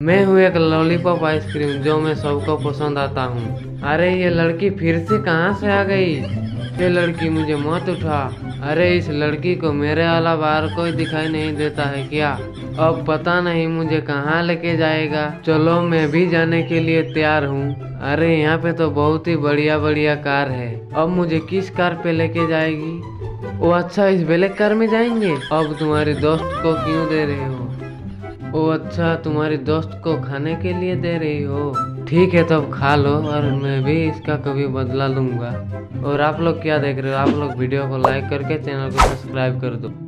मैं हूँ एक लॉलीपॉप आइसक्रीम जो मैं सबको पसंद आता हूँ। अरे ये लड़की फिर से कहाँ से आ गई? ये लड़की मुझे मत उठा। अरे इस लड़की को मेरे अलावा और कोई दिखाई नहीं देता है क्या? अब पता नहीं मुझे कहाँ लेके जाएगा। चलो मैं भी जाने के लिए तैयार हूँ। अरे यहाँ पे तो बहुत ही बढ़िया बढ़िया कार है। अब मुझे किस कार पे लेके जाएगी? ओ अच्छा, इस ब्लैक कार में जाएंगे। अब तुम्हारे दोस्त को क्यों दे रहे हो? ओ अच्छा, तुम्हारी दोस्त को खाने के लिए दे रही हो। ठीक है तब खा लो और मैं भी इसका कभी बदला लूंगा। और आप लोग क्या देख रहे हो? आप लोग वीडियो को लाइक करके चैनल को सब्सक्राइब कर दो।